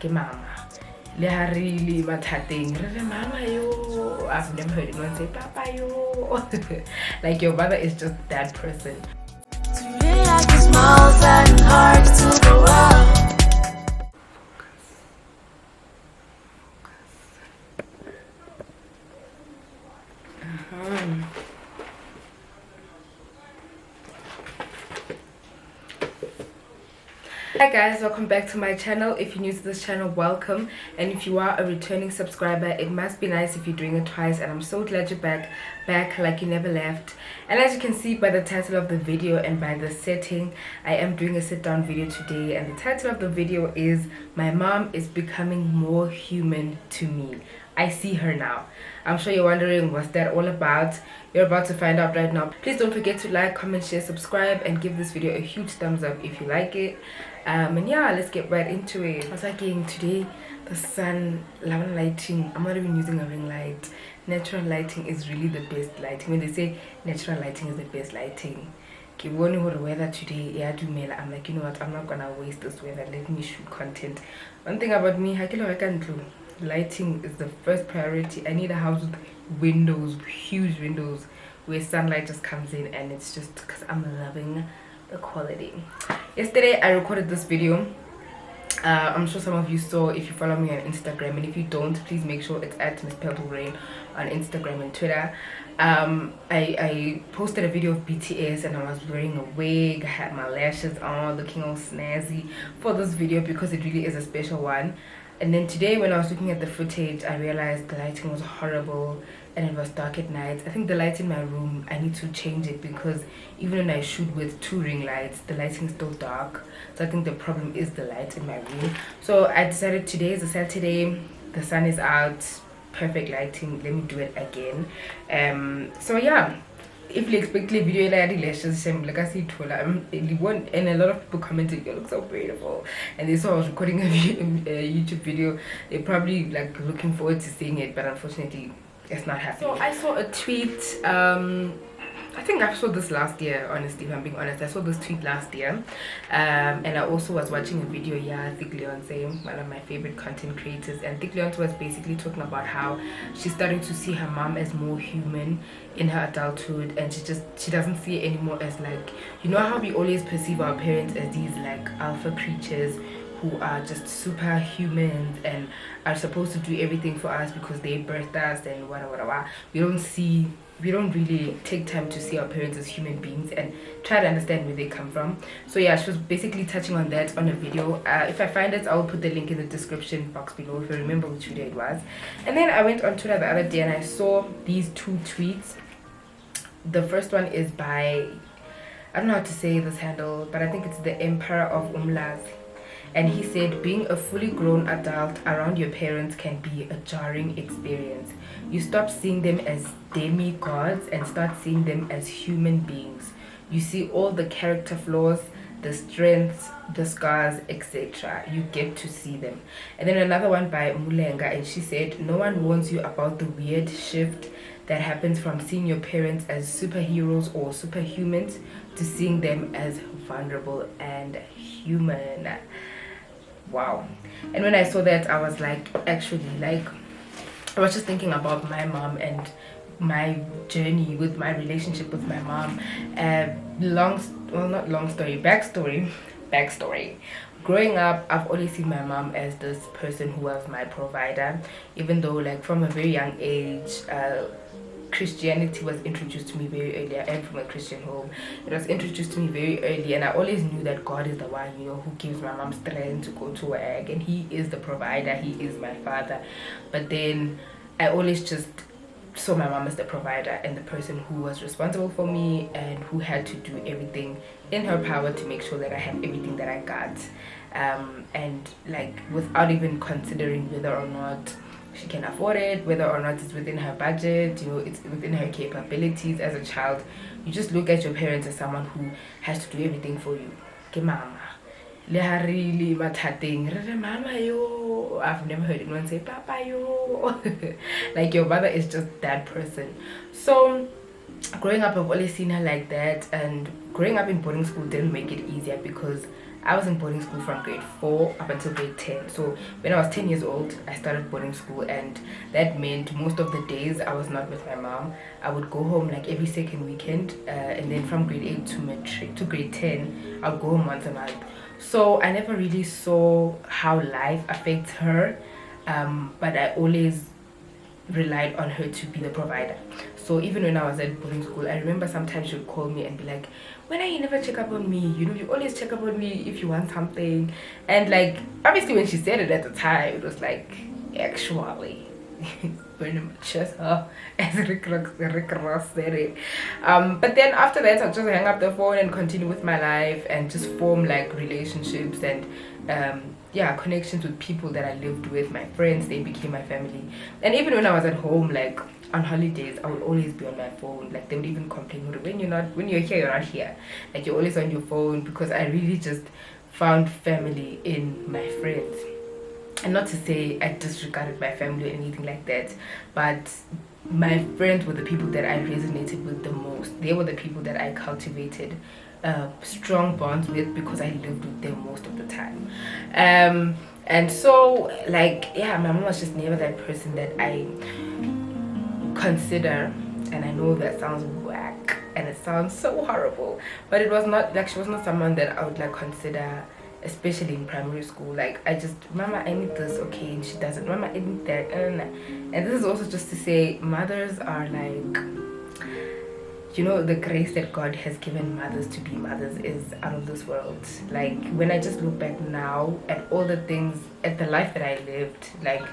ke mama. Le ha really mathateng re re mama yo. I've never heard anyone say papa yo. Like your mother is just that person. Today I give smiles and hearts to the world. Hi guys, welcome back to my channel. If you're new to this channel, welcome, and if you are a returning subscriber, it must be nice if you're doing it twice, and I'm so glad you're back like you never left. And as you can see by the title of the video and by the setting, I am doing a sit down video today, and the title of the video is "My Mom is Becoming More Human to Me. I See Her Now." I'm sure you're wondering what's that all about. You're about to find out right now. Please don't forget to like, comment, share, subscribe, and give this video a huge thumbs up if you like it. And yeah, let's get right into it. I was thinking today the sun lighting, I'm not even using a ring light. Natural lighting is really the best lighting. When they say natural lighting is the best lighting, the weather today, yeah, I'm like, you know what, I'm not gonna waste this weather, let me shoot content. One thing about me, lighting is the first priority. I need a house with windows, huge windows, where sunlight just comes in, and it's just because I'm loving the quality. Yesterday I recorded this video. I'm sure some of you saw if you follow me on Instagram, and if you don't, please make sure it's at Miss Rain on Instagram and Twitter. I posted a video of BTS, and I was wearing a wig, I had my lashes on, looking all snazzy for this video because it really is a special one. And then today when I was looking at the footage, I realized the lighting was horrible and it was dark at night. I think the light in my room, I need to change it, because even when I shoot with 2 ring lights, the lighting is still dark. So I think the problem is the light in my room. So I decided today is a Saturday, the sun is out, perfect lighting, let me do it again. So yeah, if you expect the video like lashes, like I see and a lot of people commented, you look so beautiful, and they saw I was recording a YouTube video. They're probably like looking forward to seeing it, but unfortunately it's not happening. So I saw a tweet, I think I saw this last year, honestly, if I'm being honest. I saw this tweet last year, and I also was watching a video, Thick Leonce, one of my favorite content creators, and Thick Leonce was basically talking about how she's starting to see her mom as more human in her adulthood, and she doesn't see it anymore as like, you know how we always perceive our parents as these like alpha creatures who are just superhumans and are supposed to do everything for us because they birthed us and whatever. We don't really take time to see our parents as human beings and try to understand where they come from. So yeah, she was basically touching on that on a video. If I find it, I'll put the link in the description box below if you remember which video it was. And then I went on Twitter the other day and I saw these 2 tweets. The first one is by, I don't know how to say this handle, but I think it's the Emperor of Umlazi. And he said, being a fully grown adult around your parents can be a jarring experience. You stop seeing them as demigods and start seeing them as human beings. You see all the character flaws, the strengths, the scars, etc. You get to see them. And then another one by Mulenga, and she said, no one warns you about the weird shift that happens from seeing your parents as superheroes or superhumans to seeing them as vulnerable and human. Wow. And when I saw that, I was like, actually, like, I was just thinking about my mom and my journey with my relationship with my mom. Backstory. Growing up, I've always seen my mom as this person who was my provider, even though like from a very young age, Christianity was introduced to me very early. I am from a Christian home. It was introduced to me very early, and I always knew that God is the one, you know, who gives my mom strength to go to work, and he is the provider, he is my father. But then I always just saw my mom as the provider and the person who was responsible for me and who had to do everything in her power to make sure that I had everything that I got, and like without even considering whether or not she can afford it, whether or not it's within her budget, you know, it's within her capabilities. As a child, you just look at your parents as someone who has to do everything for you. Ke mama. Le ha really mathateng re re mama yo. I've never heard anyone say papa yo. Like your mother is just that person. So growing up, I've always seen her like that, and growing up in boarding school didn't make it easier because I was in boarding school from grade 4 up until grade 10. So when I was 10 years old, I started boarding school, and that meant most of the days I was not with my mom. I would go home like every second weekend, and then from grade 8 to matric to grade 10, I would go home once a month. So I never really saw how life affects her, but I always relied on her to be the provider. So even when I was at boarding school, I remember sometimes she would call me and be like, when are you never check up on me? You know, you always check up on me if you want something. And like, obviously when she said it at the time, it was like, actually, very mature, as Rick Ross said it. But then after that, I just hang up the phone and continue with my life and just form like relationships and yeah, connections with people that I lived with. My friends, they became my family. And even when I was at home, like on holidays, I would always be on my phone. Like they would even complain, when you're here, you're not here. Like you're always on your phone, because I really just found family in my friends. And not to say I disregarded my family or anything like that, but my friends were the people that I resonated with the most. They were the people that I cultivated strong bonds with, because I lived with them most of the time. And so, like, yeah, my mom was just never that person that I consider, and I know that sounds whack and it sounds so horrible, but it was not like, she was not someone that I would like consider, especially in primary school. Like, I just, mama, I need this, okay, and she doesn't. Mama, I need that, and this is also just to say, mothers are like, you know, the grace that God has given mothers to be mothers is out of this world. Like, when I just look back now at all the things, at the life that I lived, like,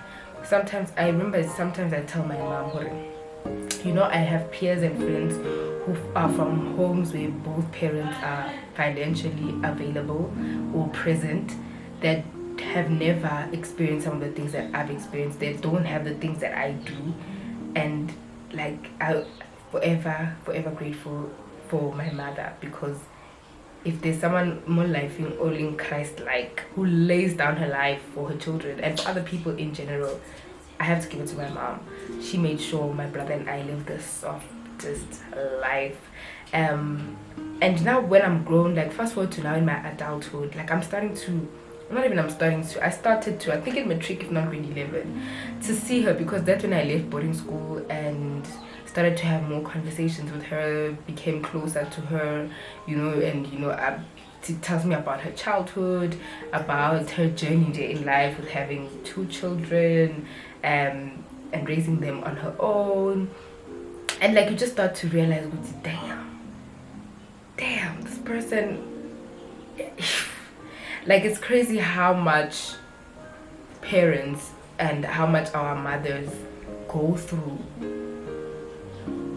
sometimes I remember, sometimes I tell my mom, you know, I have peers and friends who are from homes where both parents are financially available or present, that have never experienced some of the things that I've experienced. They don't have the things that I do, and like, I forever grateful for my mother, because if there's someone more life in all in Christ, like, who lays down her life for her children and for other people in general, I have to give it to my mom. She made sure my brother and I lived the softest life. And now when I'm grown, like fast forward to now in my adulthood, like I started to, I think in matric, if not grade 11, to see her, because that's when I left boarding school and started to have more conversations with her, became closer to her, you know, and you know, she tells me about her childhood, about her journey there in life with having 2 children, and raising them on her own. And like, you just start to realize, damn, this person, like, it's crazy how much parents and how much our mothers go through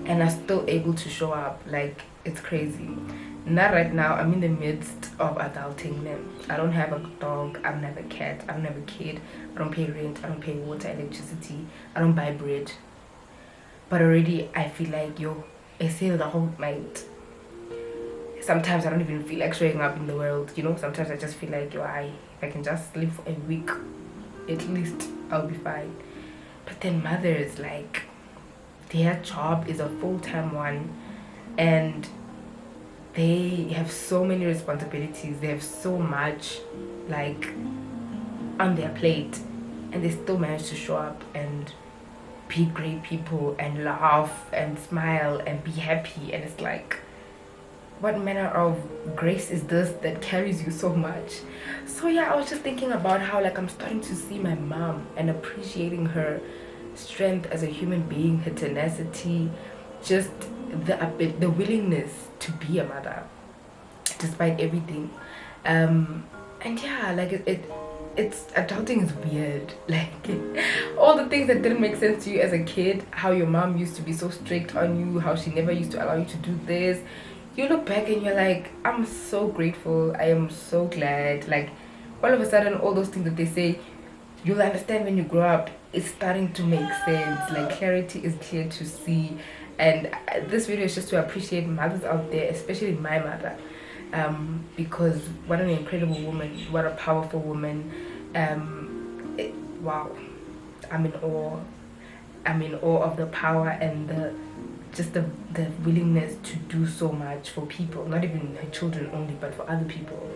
and are still able to show up. Like, it's crazy. Not right now, I'm in the midst of adulting them. I don't have a dog, I don't have a cat, I don't have a kid, I don't pay rent, I don't pay water, electricity, I don't buy bread. But already I feel like, I say the whole night. Sometimes I don't even feel like showing up in the world, you know. Sometimes I just feel like, if I can just live for a week, at least I'll be fine. But then mothers, like, their job is a full-time one, and they have so many responsibilities, they have so much like on their plate, and they still manage to show up and be great people and laugh and smile and be happy. And it's like, what manner of grace is this that carries you so much? So yeah, I was just thinking about how, like, I'm starting to see my mom and appreciating her strength as a human being, her tenacity, just the willingness to be a mother despite everything. And yeah, like, it's adulting is weird. Like, all the things that didn't make sense to you as a kid, how your mom used to be so strict on you, how she never used to allow you to do this, you look back and you're like, I'm so grateful, I am so glad. Like, all of a sudden, all those things that they say you'll understand when you grow up, it's starting to make sense. Like, clarity is clear to see. And this video is just to appreciate mothers out there, especially my mother, because what an incredible woman, what a powerful woman. Wow, I'm in awe of the power and the willingness to do so much for people, not even her children only, but for other people.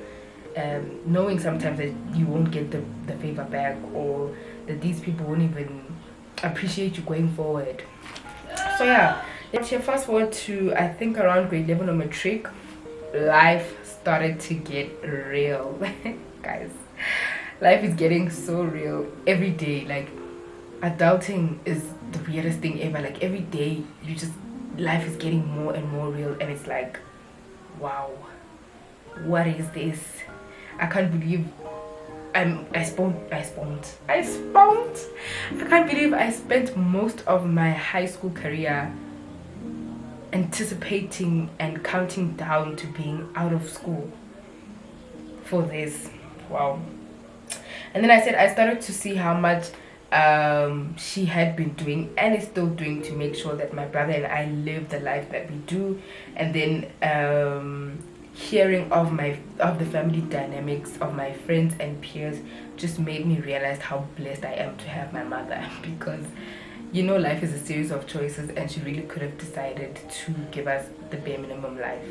knowing sometimes that you won't get the favor back, or that these people won't even appreciate you going forward. So yeah, let's fast forward to, I think, around grade 11 or matric. Life started to get real. Guys, life is getting so real every day. Like, adulting is the weirdest thing ever. Like, every day life is getting more and more real, and it's like, wow, what is this? I can't believe I spawned. I can't believe I spent most of my high school career anticipating and counting down to being out of school for this. Wow. And then I started to see how much she had been doing and is still doing to make sure that my brother and I live the life that we do. And then hearing of the family dynamics of my friends and peers just made me realize how blessed I am to have my mother, because life is a series of choices, and she really could have decided to give us the bare minimum life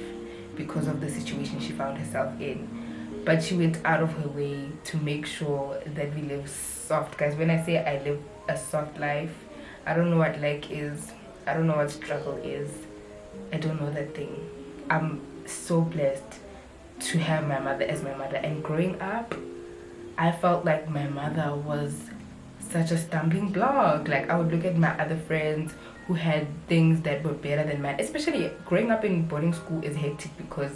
because of the situation she found herself in, but she went out of her way to make sure that we live soft. Guys, when I say I live a soft life, I don't know what lack is, I don't know what struggle is, I don't know that thing. I'm so blessed to have my mother as my mother, and growing up I felt like my mother was such a stumbling block. Like, I would look at my other friends who had things that were better than mine. Especially growing up in boarding school is hectic, because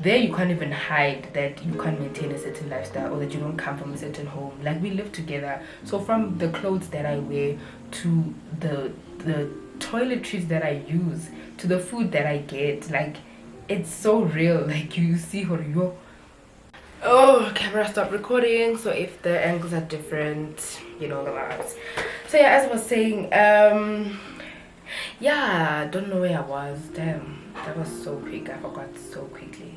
there you can't even hide that you can't maintain a certain lifestyle, or that you don't come from a certain home. Like, we live together, so from the clothes that I wear to the toiletries that I use to the food that I get, like, it's so real. Like, you see her, oh, camera stopped recording, so if the angles are different, the vibes. So yeah, as I was saying, yeah, don't know where I was. Damn, that was so quick, I forgot so quickly.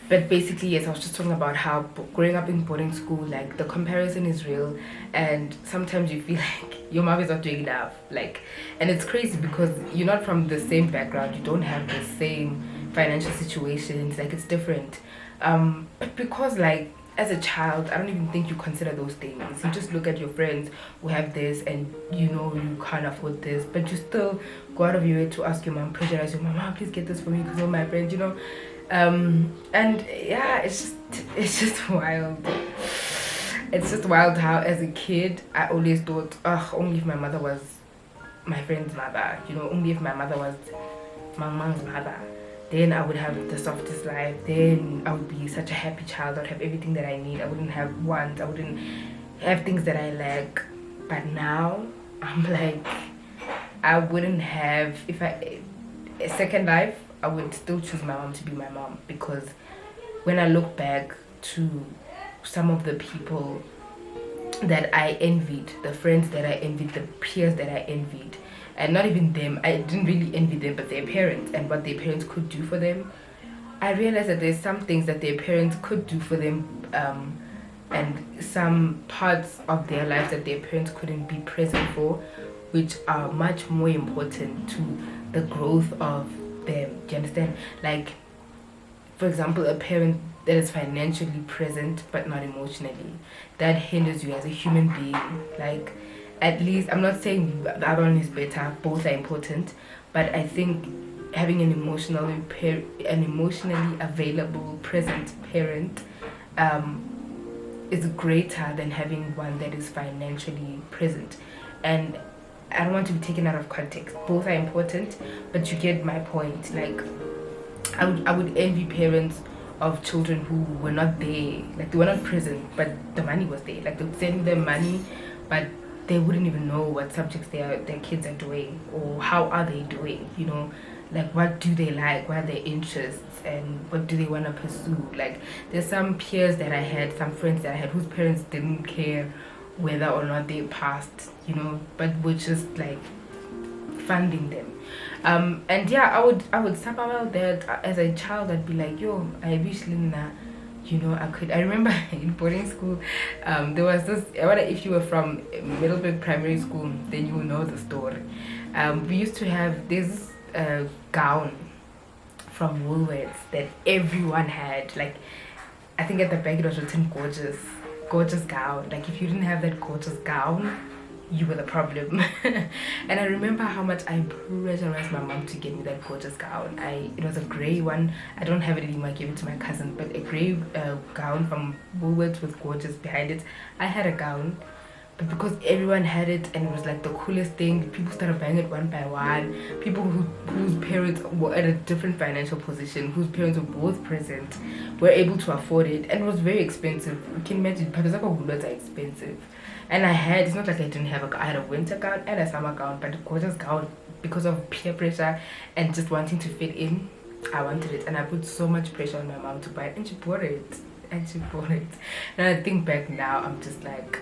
But basically, yes, I was just talking about how growing up in boarding school, like, the comparison is real, and sometimes you feel like your mom is not doing enough, like, and it's crazy because you're not from the same background, you don't have the same financial situations, like, it's different. But because, like, as a child, I don't even think you consider those things. You just look at your friends who have this, and you can't afford this, but you still go out of your way to ask your mom, pressurize your mom, please get this for me because of my friends, and yeah, it's just wild. It's just wild how, as a kid, I always thought, only if my mother was my friend's mother, only if my mother was my mom's mother, then I would have the softest life, then I would be such a happy child, I'd have everything that I need, I wouldn't have wants, I wouldn't have things that I lack. But now, I'm like, I wouldn't have, a second life, I would still choose my mom to be my mom, because when I look back to some of the people that I envied, the friends that I envied, the peers that I envied, and not even them, I didn't really envy them, but their parents and what their parents could do for them, I realized that there's some things that their parents could do for them, and some parts of their lives that their parents couldn't be present for, which are much more important to the growth of them. Do you understand? Like, for example, a parent that is financially present but not emotionally, that hinders you as a human being. Like, at least, I'm not saying the other one is better, both are important, but I think having an emotionally available, present parent is greater than having one that is financially present. And I don't want to be taken out of context. Both are important, but you get my point. Like, I would envy parents of children who were not there, like, they were not present, but the money was there. Like, they would send them money, but they wouldn't even know what subjects their kids are doing, or how are they doing, like, what do they like, what are their interests, and what do they want to pursue. Like, there's some peers that I had, some friends that I had, whose parents didn't care whether or not they passed, but were just like funding them. And yeah, I would somehow that as a child I'd be like, yo, I wish Lina, I could. I remember in boarding school, there was this, if you were from Middleburg Primary School, then you will know the story. We used to have this gown from Woolworths that everyone had. Like, I think at the back it was written gorgeous, gorgeous gown. Like if you didn't have that gorgeous gown, you were the problem. And I remember how much I pressurized my mom to get me that gorgeous gown. It was a gray one. I don't have it anymore. I gave it to my cousin, but a gray gown from Woolworths with gorgeous behind it. I had a gown, but because everyone had it and it was like the coolest thing, people started buying it one by one. People whose parents were at a different financial position, whose parents were both present, were able to afford it, and it was very expensive. You can imagine, Palesa Woolworths are expensive. And it's not like I didn't have I had a winter gown and a summer gown, but a gorgeous gown because of peer pressure and just wanting to fit in. I wanted it, and I put so much pressure on my mom to buy it, and she bought it. And I think back now, I'm just like,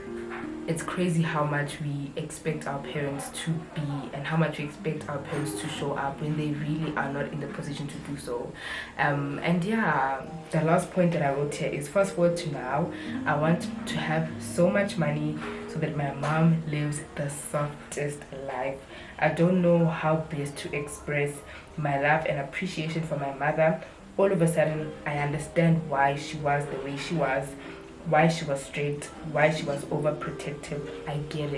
it's crazy how much we expect our parents to be and how much we expect our parents to show up when they really are not in the position to do so. And yeah, the last point that I wrote here is fast forward to now. I want to have so much money so that my mom lives the softest life. I don't know how best to express my love and appreciation for my mother. All of a sudden, I understand why she was the way she was, why she was strict, why she was overprotective. I get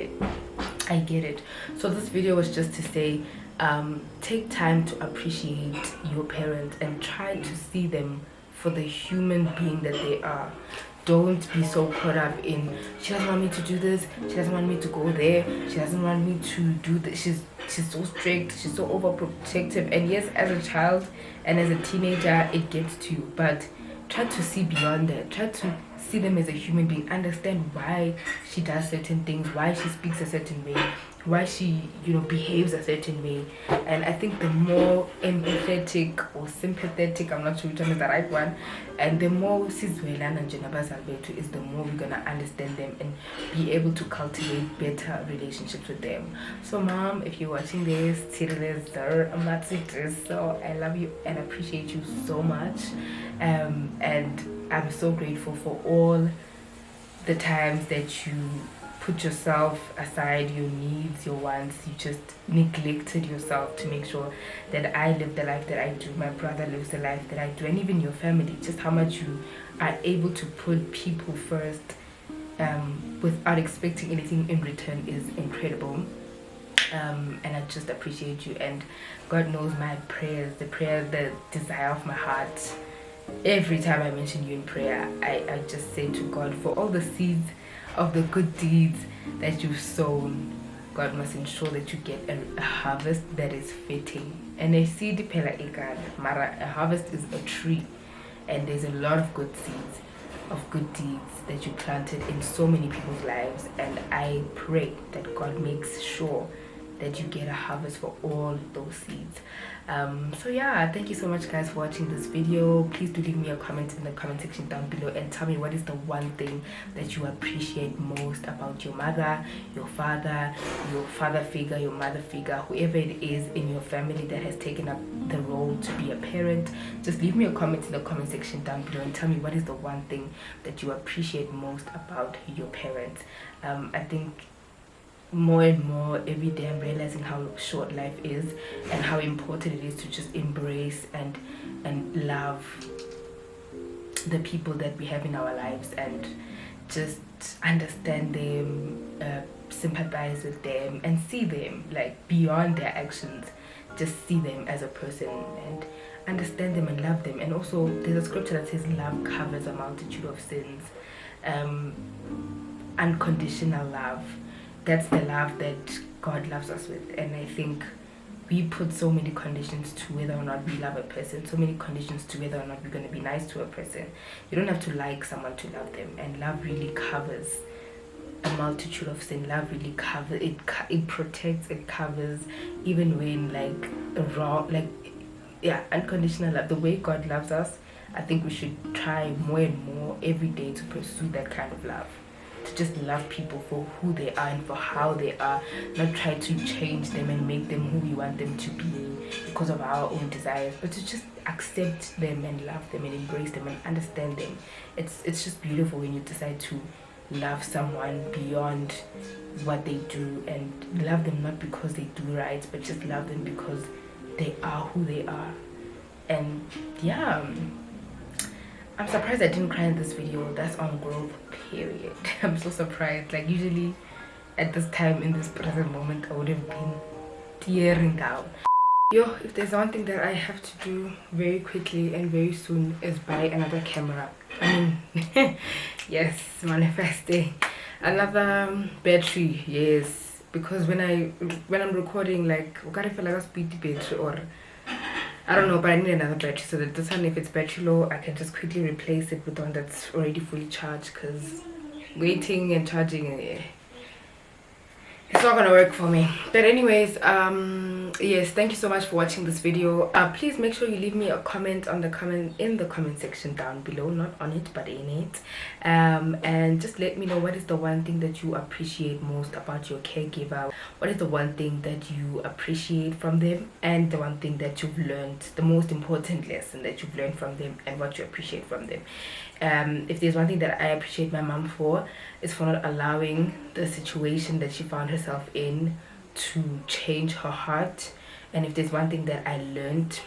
it. So this video was just to say, take time to appreciate your parents and try to see them for the human being that they are. Don't be so caught up in, she doesn't want me to do this, she doesn't want me to go there, she doesn't want me to do this, she's so strict, she's so overprotective. And yes, as a child and as a teenager it gets to you, but try to see beyond that. Try to see them as a human being, understand why she does certain things, why she speaks a certain way, why she behaves a certain way. And I think the more empathetic or sympathetic, I'm not sure which one is the right one, and the more sizwelana and jenabazalbetu is, the more we're gonna understand them and be able to cultivate better relationships with them. So mom, if you're watching this, I'm not serious, so I love you and appreciate you so much. And I'm so grateful for all the times that you put yourself aside, your needs, your wants. You just neglected yourself to make sure that I live the life that I do, my brother lives the life that I do, and even your family. Just how much you are able to put people first without expecting anything in return is incredible. And I just appreciate you, and God knows my prayers, the desire of my heart. Every time I mention you in prayer, I just say to God, for all the seeds of the good deeds that you've sown, God must ensure that you get a harvest that is fitting. And a seed pela ekan, mara, a harvest is a tree, and there's a lot of good seeds of good deeds that you planted in so many people's lives. And I pray that God makes sure that you get a harvest for all those seeds. So yeah, thank you so much guys for watching this video. Please do leave me a comment in the comment section down below and tell me what is the one thing that you appreciate most about your mother, your father figure, your mother figure, whoever it is in your family that has taken up the role to be a parent. Just leave me a comment in the comment section down below and tell me what is the one thing that you appreciate most about your parents. I think more and more every day I'm realizing how short life is and how important it is to just embrace and love the people that we have in our lives, and just understand them, sympathize with them, and see them like beyond their actions. Just see them as a person and understand them and love them. And also there's a scripture that says love covers a multitude of sins. Unconditional love, that's the love that God loves us with. And I think we put so many conditions to whether or not we love a person, so many conditions to whether or not we're going to be nice to a person. You don't have to like someone to love them, and love really covers a multitude of sin. Love really covers it, it protects, it covers, even when unconditional love, the way God loves us. I think we should try more and more every day to pursue that kind of love, to just love people for who they are and for how they are, not try to change them and make them who we want them to be because of our own desires, but to just accept them and love them and embrace them and understand them. It's just beautiful when you decide to love someone beyond what they do, and love them not because they do right, but just love them because they are who they are. And yeah, I'm surprised I didn't cry in this video. That's on growth, period. I'm so surprised. Like usually at this time in this present moment I would have been tearing down. Yo, if there's one thing that I have to do very quickly and very soon is buy another camera. I mean, yes, manifesting another battery. Yes, because when I'm recording, like I gotta feel like a speedy battery, or I don't know, but I need another battery so that this one, if it's battery low, I can just quickly replace it with one that's already fully charged, because waiting and charging, it's not gonna work for me. But anyways, yes, thank you so much for watching this video. Please make sure you leave me a comment in the comment section down below, not on it but in it, and just let me know what is the one thing that you appreciate most about your caregiver. What is the one thing that you appreciate from them, and the one thing that you've learned, the most important lesson that you've learned from them, and what you appreciate from them. If there's one thing that I appreciate my mom for, is for not allowing the situation that she found herself in to change her heart. And if there's one thing that I learned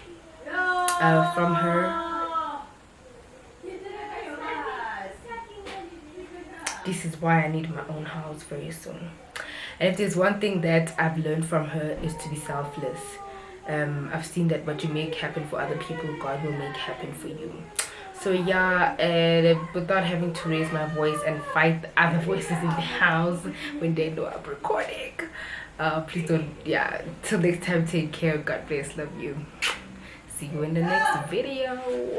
from her, this is why I need my own house very soon. And if there's one thing that I've learned from her, is to be selfless. I've seen that what you make happen for other people, God will make happen for you. So yeah, without having to raise my voice and fight the other voices in the house when they know I'm recording, please don't, yeah, till next time, take care, God bless, love you, see you in the next video.